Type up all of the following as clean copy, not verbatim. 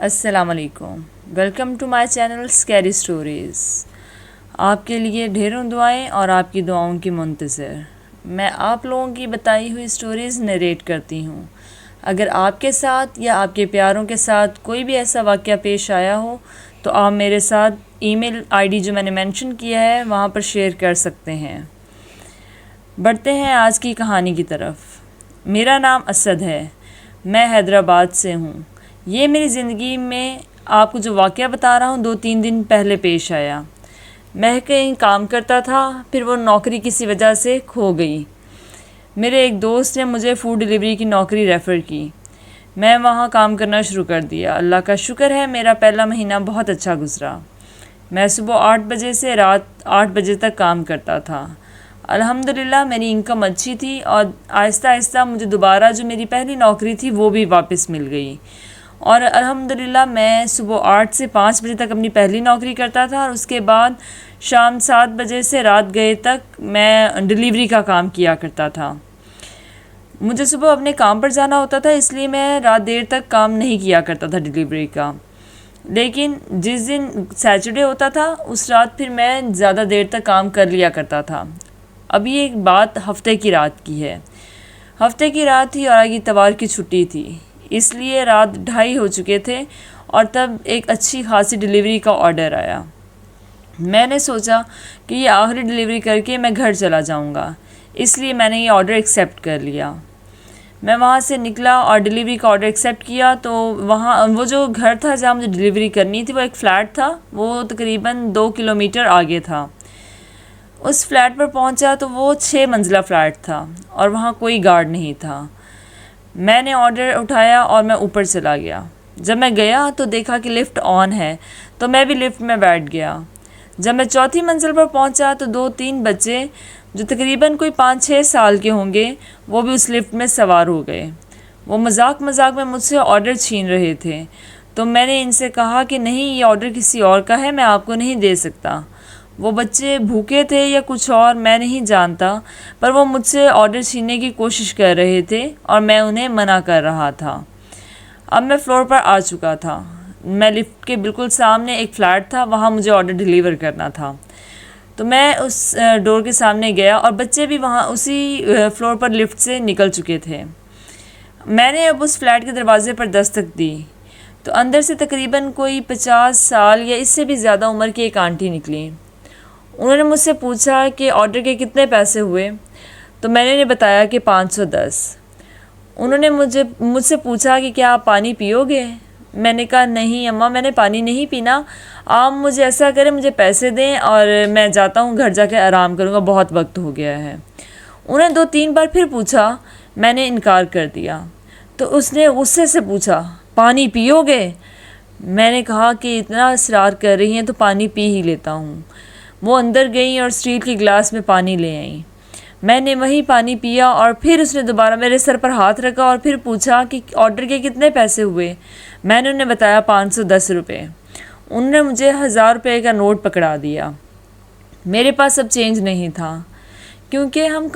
السلام علیکم، welcome to my channel scary stories. آپ کے لیے ڈھیروں دعائیں اور آپ کی دعاؤں کی منتظر میں آپ لوگوں کی بتائی ہوئی اسٹوریز نریٹ کرتی ہوں۔ اگر آپ کے ساتھ یا آپ کے پیاروں کے ساتھ کوئی بھی ایسا واقعہ پیش آیا ہو تو آپ میرے ساتھ ای میل آئی ڈی جو میں نے مینشن کیا ہے وہاں پر شیئر کر سکتے ہیں۔ بڑھتے ہیں آج کی کہانی کی طرف۔ میرا نام اسد ہے، میں حیدرآباد سے ہوں۔ یہ میری زندگی میں آپ کو جو واقعہ بتا رہا ہوں 2-3 دن پہلے پیش آیا۔ میں کہیں کام کرتا تھا، پھر وہ نوکری کسی وجہ سے کھو گئی۔ میرے ایک دوست نے مجھے فوڈ ڈیلیوری کی نوکری ریفر کی۔ میں وہاں کام کرنا شروع کر دیا۔ اللہ کا شکر ہے میرا پہلا مہینہ بہت اچھا گزرا۔ میں صبح 8 بجے سے رات 8 بجے تک کام کرتا تھا۔ الحمدللہ میری انکم اچھی تھی اور آہستہ آہستہ مجھے دوبارہ جو میری پہلی نوکری تھی وہ بھی واپس مل گئی، اور الحمدللہ میں صبح 8 سے 5 بجے تک اپنی پہلی نوکری کرتا تھا، اور اس کے بعد شام 7 بجے سے رات گئے تک میں ڈیلیوری کا کام کیا کرتا تھا۔ مجھے صبح اپنے کام پر جانا ہوتا تھا، اس لیے میں رات دیر تک کام نہیں کیا کرتا تھا ڈیلیوری کا، لیکن جس دن سیچرڈے ہوتا تھا اس رات پھر میں زیادہ دیر تک کام کر لیا کرتا تھا۔ اب یہ ایک بات ہفتے کی رات کی ہے۔ ہفتے کی رات تھی اور آگے اتوار کی چھٹی تھی، اس لیے رات 2:30 ہو چکے تھے اور تب ایک اچھی خاصی ڈیلیوری کا آرڈر آیا۔ میں نے سوچا کہ یہ آخری ڈیلیوری کر کے میں گھر چلا جاؤں گا، اس لیے میں نے یہ آرڈر ایکسیپٹ کر لیا۔ میں وہاں سے نکلا اور ڈیلیوری کا آرڈر ایکسیپٹ کیا، تو وہاں وہ جو گھر تھا جہاں مجھے ڈیلیوری کرنی تھی وہ ایک فلیٹ تھا، وہ تقریباً 2 کلومیٹر آگے تھا۔ اس فلیٹ پر پہنچا تو وہ 6 منزلہ فلیٹ تھا اور وہاں کوئی گارڈ نہیں تھا۔ میں نے آرڈر اٹھایا اور میں اوپر چلا گیا۔ جب میں گیا تو دیکھا کہ لفٹ آن ہے، تو میں بھی لفٹ میں بیٹھ گیا۔ جب میں 4تھی منزل پر پہنچا تو 2-3 بچے جو تقریباً کوئی 5-6 سال کے ہوں گے وہ بھی اس لفٹ میں سوار ہو گئے۔ وہ مذاق میں مجھ سے آرڈر چھین رہے تھے، تو میں نے ان سے کہا کہ نہیں، یہ آرڈر کسی اور کا ہے، میں آپ کو نہیں دے سکتا۔ وہ بچے بھوکے تھے یا کچھ اور میں نہیں جانتا، پر وہ مجھ سے آرڈر چھیننے کی کوشش کر رہے تھے اور میں انہیں منع کر رہا تھا۔ اب میں فلور پر آ چکا تھا۔ میں لفٹ کے بالکل سامنے ایک فلیٹ تھا، وہاں مجھے آرڈر ڈیلیور کرنا تھا، تو میں اس ڈور کے سامنے گیا اور بچے بھی وہاں اسی فلور پر لفٹ سے نکل چکے تھے۔ میں نے اب اس فلیٹ کے دروازے پر دستک دی تو اندر سے تقریباً کوئی 50 سال یا اس سے بھی زیادہ عمر کی ایک آنٹی نکلی۔ انہوں نے مجھ سے پوچھا کہ آرڈر کے کتنے پیسے ہوئے، تو میں نے انہیں بتایا کہ 510۔ انہوں نے مجھ سے پوچھا کہ کیا آپ پانی پیو گے؟ میں نے کہا نہیں اماں، میں نے پانی نہیں پینا، آپ مجھے ایسا کریں، مجھے پیسے دیں اور میں جاتا ہوں، گھر جا کے آرام کروں گا، بہت وقت ہو گیا ہے۔ انہوں نے 2-3 بار پھر پوچھا، میں نے انکار کر دیا، تو اس نے غصے سے پوچھا پانی پیو گے؟ میں نے کہا کہ اتنا اصرار کر رہی ہیں تو پانی پی ہی لیتا ہوں۔ وہ اندر گئیں اور اسٹیل کے گلاس میں پانی لے آئیں۔ میں نے وہی پانی پیا اور پھر اس نے دوبارہ میرے سر پر ہاتھ رکھا اور پھر پوچھا کہ آرڈر کے کتنے پیسے ہوئے؟ میں نے انہیں بتایا 510 روپے۔ انہوں نے مجھے 1000 روپے کا نوٹ پکڑا دیا۔ میرے پاس اب چینج نہیں تھا، کیونکہ ہم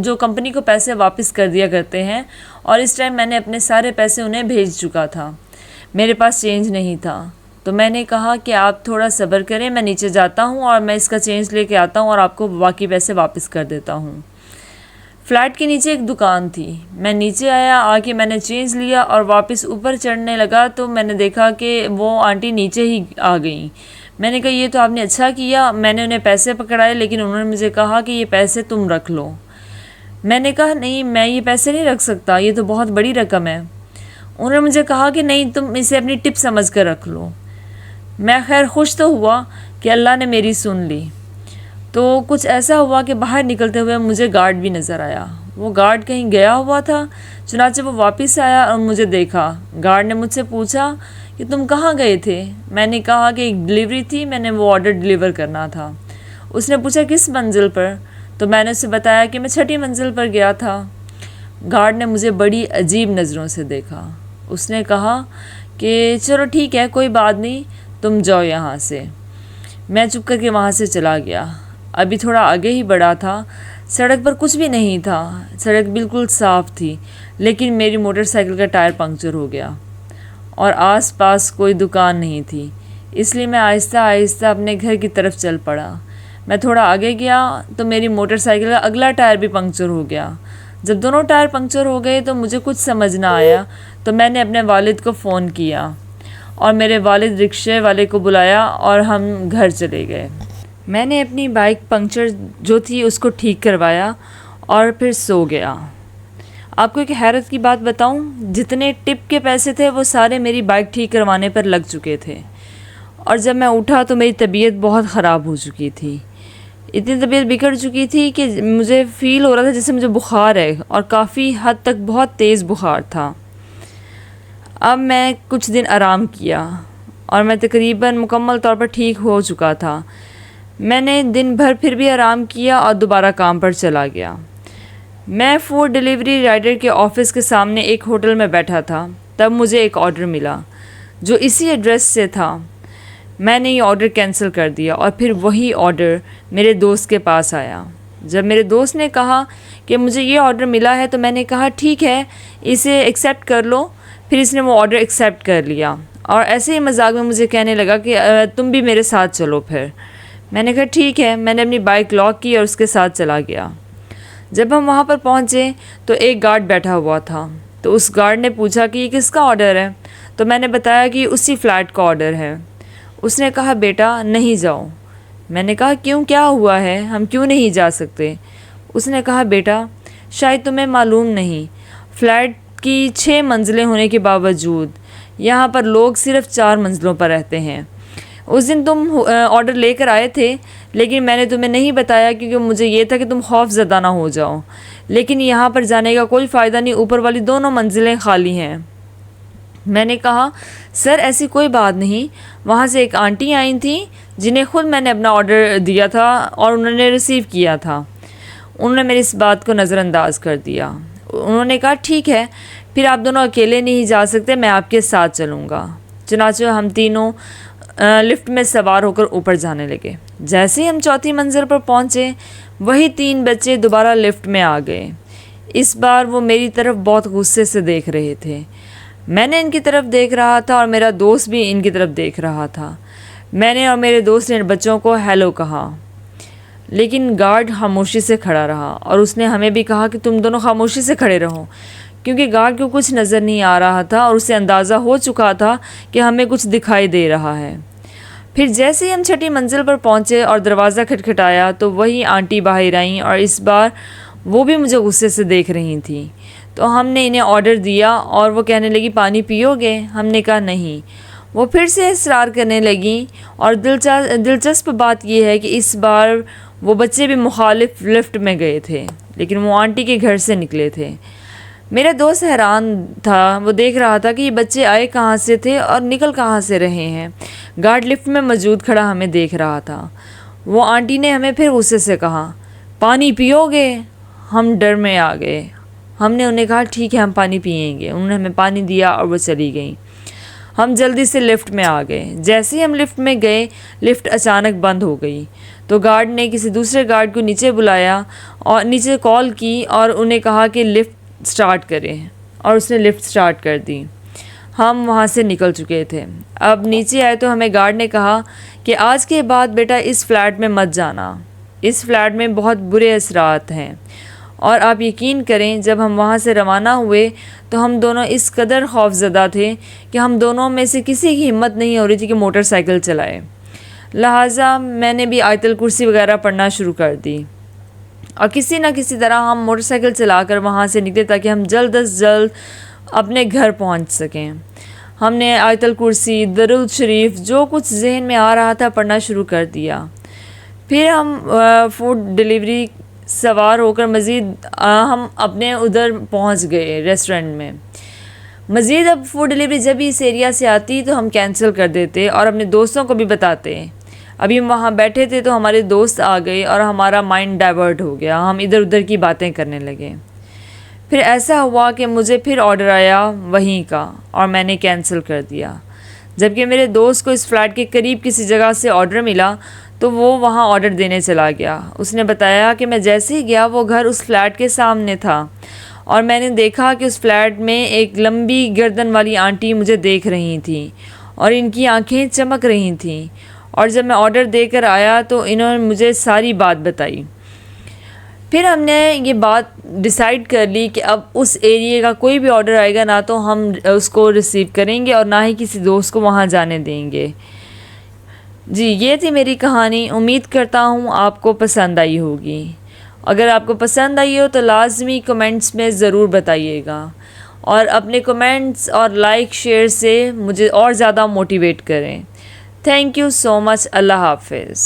جو کمپنی کو پیسے واپس کر دیا کرتے ہیں، اور اس ٹائم میں نے اپنے سارے پیسے انہیں بھیج چکا تھا، میرے پاس چینج نہیں تھا۔ تو میں نے کہا کہ آپ تھوڑا صبر کریں، میں نیچے جاتا ہوں اور میں اس کا چینج لے کے آتا ہوں اور آپ کو باقی پیسے واپس کر دیتا ہوں۔ فلیٹ کے نیچے ایک دکان تھی، میں نیچے آیا، آ کے میں نے چینج لیا اور واپس اوپر چڑھنے لگا تو میں نے دیکھا کہ وہ آنٹی نیچے ہی آ گئیں۔ میں نے کہا یہ تو آپ نے اچھا کیا، میں نے انہیں پیسے پکڑائے، لیکن انہوں نے مجھے کہا کہ یہ پیسے تم رکھ لو۔ میں نے کہا نہیں، میں یہ پیسے نہیں رکھ سکتا، یہ تو بہت بڑی رقم ہے۔ انہوں نے مجھے کہا کہ نہیں، تم اسے اپنی ٹپ سمجھ کر رکھ لو۔ میں خیر خوش تو ہوا کہ اللہ نے میری سن لی۔ تو کچھ ایسا ہوا کہ باہر نکلتے ہوئے مجھے گارڈ بھی نظر آیا۔ وہ گارڈ کہیں گیا ہوا تھا، چنانچہ وہ واپس آیا اور مجھے دیکھا۔ گارڈ نے مجھ سے پوچھا کہ تم کہاں گئے تھے؟ میں نے کہا کہ ایک ڈیلیوری تھی، میں نے وہ آرڈر ڈیلیور کرنا تھا۔ اس نے پوچھا کس منزل پر؟ تو میں نے اسے بتایا کہ میں 6ٹھی منزل پر گیا تھا۔ گارڈ نے مجھے بڑی عجیب نظروں سے دیکھا۔ اس نے کہا کہ چلو ٹھیک ہے، کوئی بات نہیں، تم جاؤ یہاں سے۔ میں چپ کر کے وہاں سے چلا گیا۔ ابھی تھوڑا آگے ہی بڑھا تھا، سڑک پر کچھ بھی نہیں تھا، سڑک بالکل صاف تھی، لیکن میری موٹر سائیکل کا ٹائر پنکچر ہو گیا۔ اور آس پاس کوئی دکان نہیں تھی، اس لیے میں آہستہ آہستہ اپنے گھر کی طرف چل پڑا۔ میں تھوڑا آگے گیا تو میری موٹر سائیکل کا اگلا ٹائر بھی پنکچر ہو گیا۔ جب دونوں ٹائر پنکچر ہو گئے تو مجھے کچھ سمجھ نہ آیا، تو میں نے اپنے والد کو فون کیا اور میرے والد رکشے والے کو بلایا اور ہم گھر چلے گئے۔ میں نے اپنی بائک پنکچر جو تھی اس کو ٹھیک کروایا اور پھر سو گیا۔ آپ کو ایک حیرت کی بات بتاؤں، جتنے ٹپ کے پیسے تھے وہ سارے میری بائک ٹھیک کروانے پر لگ چکے تھے، اور جب میں اٹھا تو میری طبیعت بہت خراب ہو چکی تھی۔ اتنی طبیعت بگڑ چکی تھی کہ مجھے فیل ہو رہا تھا جیسے مجھے بخار ہے، اور کافی حد تک بہت تیز بخار تھا۔ اب میں کچھ دن آرام کیا اور میں تقریباً مکمل طور پر ٹھیک ہو چکا تھا۔ میں نے دن بھر پھر بھی آرام کیا اور دوبارہ کام پر چلا گیا۔ میں فوڈ ڈیلیوری رائڈر کے آفس کے سامنے ایک ہوٹل میں بیٹھا تھا، تب مجھے ایک آرڈر ملا جو اسی ایڈریس سے تھا۔ میں نے یہ آرڈر کینسل کر دیا اور پھر وہی آرڈر میرے دوست کے پاس آیا۔ جب میرے دوست نے کہا کہ مجھے یہ آرڈر ملا ہے تو میں نے کہا ٹھیک ہے، اسے ایکسیپٹ کر لو۔ پھر اس نے وہ آرڈر ایکسیپٹ کر لیا اور ایسے ہی مذاق میں مجھے کہنے لگا کہ تم بھی میرے ساتھ چلو۔ پھر میں نے کہا ٹھیک ہے، میں نے اپنی بائک لاک کی اور اس کے ساتھ چلا گیا۔ جب ہم وہاں پر پہنچے تو ایک گارڈ بیٹھا ہوا تھا، تو اس گارڈ نے پوچھا کہ یہ کس کا آرڈر ہے، تو میں نے بتایا کہ اسی فلیٹ کا آرڈر ہے۔ اس نے کہا بیٹا نہیں جاؤ۔ میں نے کہا کیوں، کیا ہوا ہے، ہم کیوں نہیں جا سکتے؟ اس نے کہا بیٹا شاید تمہیں معلوم نہیں، فلیٹ کی 6 منزلیں ہونے کے باوجود یہاں پر لوگ صرف 4 منزلوں پر رہتے ہیں۔ اس دن تم آرڈر لے کر آئے تھے، لیکن میں نے تمہیں نہیں بتایا کیونکہ مجھے یہ تھا کہ تم خوف زدہ نہ ہو جاؤ، لیکن یہاں پر جانے کا کوئی فائدہ نہیں، اوپر والی دونوں منزلیں خالی ہیں۔ میں نے کہا سر ایسی کوئی بات نہیں، وہاں سے ایک آنٹی آئی تھیں جنہیں خود میں نے اپنا آرڈر دیا تھا اور انہوں نے ریسیو کیا تھا۔ انہوں نے میری اس بات کو نظر انداز کر دیا۔ انہوں نے کہا ٹھیک ہے، پھر آپ دونوں اکیلے نہیں جا سکتے، میں آپ کے ساتھ چلوں گا۔ چنانچہ ہم تینوں لفٹ میں سوار ہو کر اوپر جانے لگے۔ جیسے ہی ہم 4تھی منزل پر پہنچے، وہی 3 بچے دوبارہ لفٹ میں آ گئے۔ اس بار وہ میری طرف بہت غصے سے دیکھ رہے تھے۔ میں نے ان کی طرف دیکھ رہا تھا اور میرا دوست بھی ان کی طرف دیکھ رہا تھا۔ میں نے اور میرے دوست نے بچوں کو ہیلو کہا، لیکن گارڈ خاموشی سے کھڑا رہا، اور اس نے ہمیں بھی کہا کہ تم دونوں خاموشی سے کھڑے رہو، کیونکہ گارڈ کو کچھ نظر نہیں آ رہا تھا اور اسے اندازہ ہو چکا تھا کہ ہمیں کچھ دکھائی دے رہا ہے۔ پھر جیسے ہی ہم 6ٹھی منزل پر پہنچے اور دروازہ کھٹکھٹایا تو وہی آنٹی باہر آئیں، اور اس بار وہ بھی مجھے غصے سے دیکھ رہی تھیں۔ تو ہم نے انہیں آرڈر دیا اور وہ کہنے لگی پانی پیو گے؟ ہم نے کہا نہیں۔ وہ پھر سے اصرار کرنے لگیں، اور دلچسپ بات یہ ہے کہ اس بار وہ بچے بھی مخالف لفٹ میں گئے تھے، لیکن وہ آنٹی کے گھر سے نکلے تھے۔ میرا دوست حیران تھا، وہ دیکھ رہا تھا کہ یہ بچے آئے کہاں سے تھے اور نکل کہاں سے رہے ہیں۔ گارڈ لفٹ میں موجود کھڑا ہمیں دیکھ رہا تھا۔ وہ آنٹی نے ہمیں پھر غصے سے کہا پانی پیو گے؟ ہم ڈر میں آ گئے۔ ہم نے انہیں کہا ٹھیک ہے ہم پانی پئیں گے۔ انہوں نے ہمیں پانی دیا اور وہ چلی گئیں۔ ہم جلدی سے لفٹ میں آ گئے۔ جیسے ہی ہم لفٹ میں گئے، لفٹ اچانک بند ہو گئی، تو گارڈ نے کسی دوسرے گارڈ کو نیچے بلایا اور نیچے کال کی اور انہیں کہا کہ لفٹ سٹارٹ کریں، اور اس نے لفٹ سٹارٹ کر دی۔ ہم وہاں سے نکل چکے تھے۔ اب نیچے آئے تو ہمیں گارڈ نے کہا کہ آج کے بعد بیٹا اس فلیٹ میں مت جانا، اس فلیٹ میں بہت برے اثرات ہیں۔ اور آپ یقین کریں جب ہم وہاں سے روانہ ہوئے تو ہم دونوں اس قدر خوف زدہ تھے کہ ہم دونوں میں سے کسی کی ہمت نہیں ہو رہی تھی کہ موٹر سائیکل چلائے۔ لہٰذا میں نے بھی آیت الکرسی وغیرہ پڑھنا شروع کر دی، اور کسی نہ کسی طرح ہم موٹر سائیکل چلا کر وہاں سے نکلے تاکہ ہم جلد از جلد اپنے گھر پہنچ سکیں۔ ہم نے آیت الکرسی، درود شریف، جو کچھ ذہن میں آ رہا تھا پڑھنا شروع کر دیا۔ پھر ہم فوڈ ڈیلیوری سوار ہو کر مزید ہم اپنے ادھر پہنچ گئے ریسٹورنٹ میں۔ مزید اب فوڈ ڈیلیوری جب اس ایریا سے آتی تو ہم کینسل کر دیتے اور اپنے دوستوں کو بھی بتاتے۔ ابھی ہم وہاں بیٹھے تھے تو ہمارے دوست آ گئے اور ہمارا مائنڈ ڈائیورٹ ہو گیا، ہم ادھر ادھر کی باتیں کرنے لگے۔ پھر ایسا ہوا کہ مجھے پھر آرڈر آیا وہیں کا، اور میں نے کینسل کر دیا، جبکہ میرے دوست کو اس فلیٹ کے قریب کسی جگہ سے آرڈر ملا تو وہ وہاں آرڈر دینے چلا گیا۔ اس نے بتایا کہ میں جیسے ہی گیا وہ گھر اس فلیٹ کے سامنے تھا، اور میں نے دیکھا کہ اس فلیٹ میں ایک لمبی گردن والی آنٹی مجھے دیکھ رہی تھیں اور ان کی آنکھیں چمک رہی تھیں، اور جب میں آرڈر دے کر آیا تو انہوں نے مجھے ساری بات بتائی۔ پھر ہم نے یہ بات ڈیسائیڈ کر لی کہ اب اس ایریے کا کوئی بھی آرڈر آئے گا نہ تو ہم اس کو ریسیو کریں گے اور نہ ہی کسی دوست کو وہاں جانے دیں گے۔ جی یہ تھی میری کہانی، امید کرتا ہوں آپ کو پسند آئی ہوگی۔ اگر آپ کو پسند آئی ہو تو لازمی کمنٹس میں ضرور بتائیے گا، اور اپنے کمنٹس اور لائک شیئر سے مجھے اور زیادہ موٹیویٹ کریں۔ تھینک یو سو مچ۔ اللہ حافظ۔